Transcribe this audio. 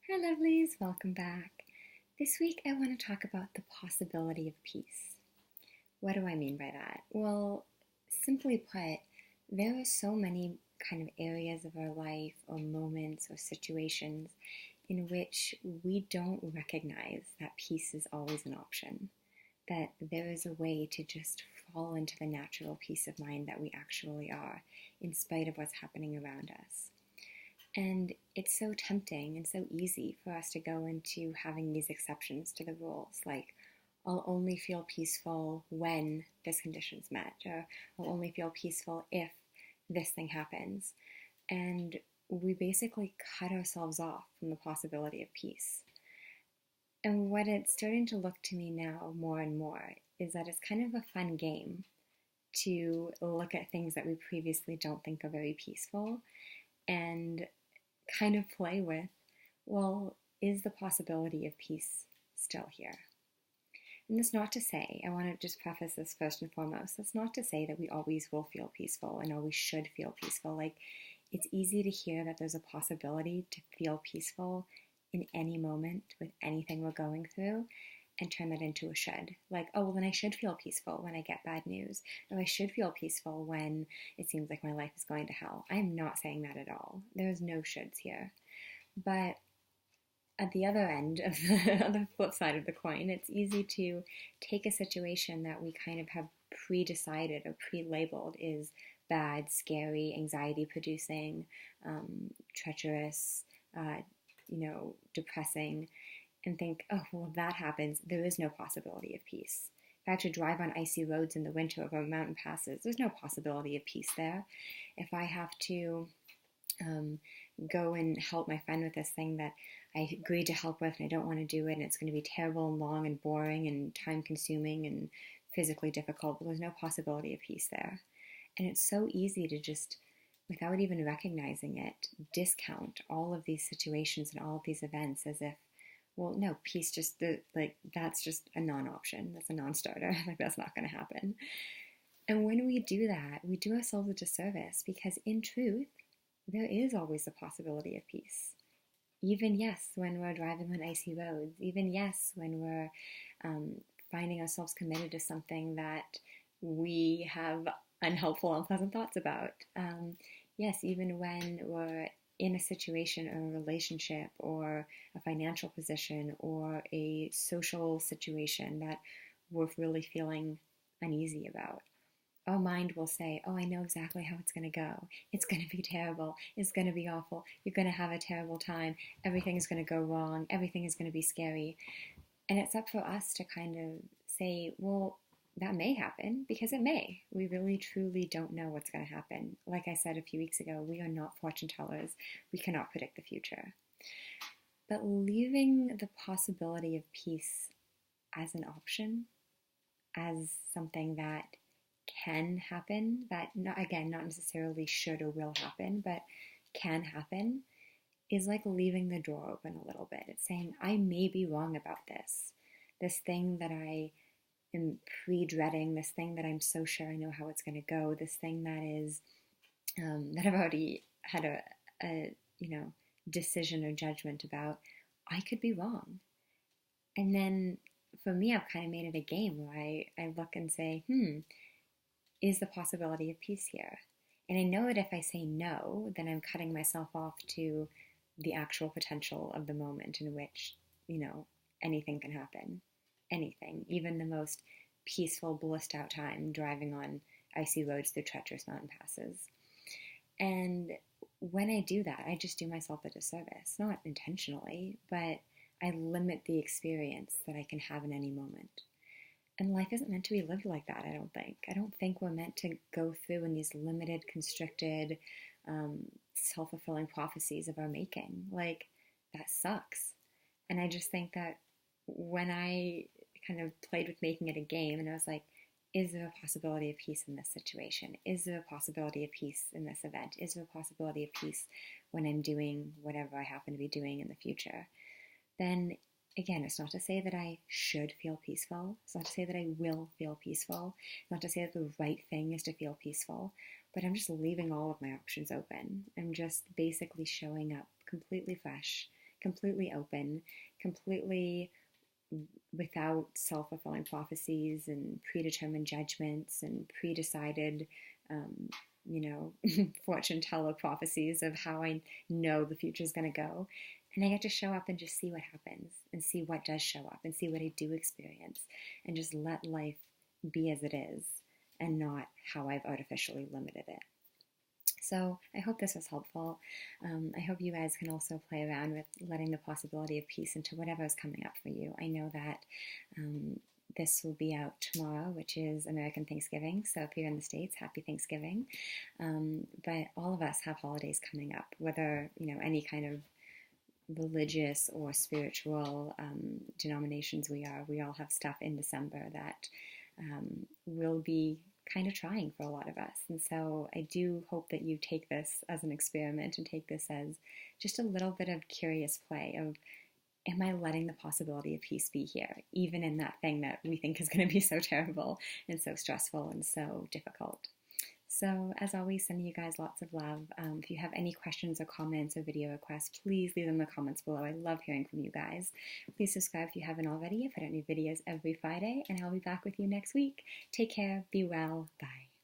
Hi, lovelies, welcome back. This week I want to talk about the possibility of peace. What do I mean by that? Well, simply put, there are so many kind of areas of our life or moments or situations in which we don't recognize that peace is always an option, that there is a way to just fall into the natural peace of mind that we actually are, in spite of what's happening around us. And it's so tempting and so easy for us to go into having these exceptions to the rules, like, I'll only feel peaceful when this condition's met, or I'll only feel peaceful if this thing happens. And we basically cut ourselves off from the possibility of peace. And what it's starting to look to me now more and more is that it's kind of a fun game to look at things that we previously don't think are very peaceful and kind of play with, well, is the possibility of peace still here? And that's not to say, I want to just preface this first and foremost, that's not to say that we always will feel peaceful and always should feel peaceful. Like, it's easy to hear that there's a possibility to feel peaceful in any moment with anything we're going through and turn that into a should. Like, oh, well, then I should feel peaceful when I get bad news. Or I should feel peaceful when it seems like my life is going to hell. I am not saying that at all. There's no shoulds here. But at the other end of on the flip side of the coin, it's easy to take a situation that we kind of have pre-decided or pre-labeled is bad, scary, anxiety-producing, treacherous, depressing, and think, oh, well, if that happens, there is no possibility of peace. If I have to drive on icy roads in the winter over mountain passes, there's no possibility of peace there. If I have to go and help my friend with this thing that I agreed to help with and I don't want to do it and it's going to be terrible and long and boring and time consuming and physically difficult, but there's no possibility of peace there. And it's so easy to just, without even recognizing it, discount all of these situations and all of these events as if, well, no, peace just, that's just a non-option. That's a non-starter. Like, that's not going to happen. And when we do that, we do ourselves a disservice because in truth, there is always the possibility of peace. Even, yes, when we're driving on icy roads. Even, yes, when we're finding ourselves committed to something that we have unhelpful, unpleasant thoughts about. Yes, even when we're in a situation or a relationship or a financial position or a social situation that we're really feeling uneasy about. Our mind will say, oh, I know exactly how it's going to go. It's going to be terrible. It's going to be awful. You're going to have a terrible time. Everything is going to go wrong. Everything is going to be scary. And it's up for us to kind of say, well, that may happen because it may. We really, truly don't know what's going to happen. Like I said a few weeks ago, we are not fortune tellers. We cannot predict the future. But leaving the possibility of peace as an option, as something that can happen, that, not necessarily should or will happen, but can happen, is like leaving the door open a little bit. It's saying, I may be wrong about this. This thing that I am pre-dreading, this thing that I'm so sure I know how it's going to go, this thing that is, that I've already had a decision or judgment about, I could be wrong. And then for me, I've kind of made it a game where I look and say, is the possibility of peace here? And I know that if I say no, then I'm cutting myself off to the actual potential of the moment in which, anything can happen. Anything, even the most peaceful, blissed out time driving on icy roads through treacherous mountain passes. And when I do that, I just do myself a disservice, not intentionally, but I limit the experience that I can have in any moment. And life isn't meant to be lived like that, I don't think. I don't think we're meant to go through in these limited, constricted, self-fulfilling prophecies of our making. Like, that sucks. And I just think that when I kind of played with making it a game and I was like, is there a possibility of peace in this situation? Is there a possibility of peace in this event? Is there a possibility of peace when I'm doing whatever I happen to be doing in the future? Then again, it's not to say that I should feel peaceful. It's not to say that I will feel peaceful. It's not to say that the right thing is to feel peaceful. But I'm just leaving all of my options open. I'm just basically showing up completely fresh completely open, completely without self-fulfilling prophecies and predetermined judgments and pre-decided, um, fortune teller prophecies of how I know the future is going to go. And I get to show up and just see what happens and see what does show up and see what I do experience and just let life be as it is and not how I've artificially limited it. So I hope this was helpful. I hope you guys can also play around with letting the possibility of peace into whatever is coming up for you. I know that this will be out tomorrow, which is American Thanksgiving. So if you're in the States, happy Thanksgiving. But all of us have holidays coming up, whether, any kind of religious or spiritual denominations we all have stuff in December that will be kind of trying for a lot of us. And so I do hope that you take this as an experiment and take this as just a little bit of curious play of, am I letting the possibility of peace be here, even in that thing that we think is going to be so terrible and so stressful and so difficult? So as always, sending you guys lots of love. If you have any questions or comments or video requests, please leave them in the comments below. I love hearing from you guys. Please subscribe if you haven't already. I put out new videos every Friday, and I'll be back with you next week. Take care, be well, bye.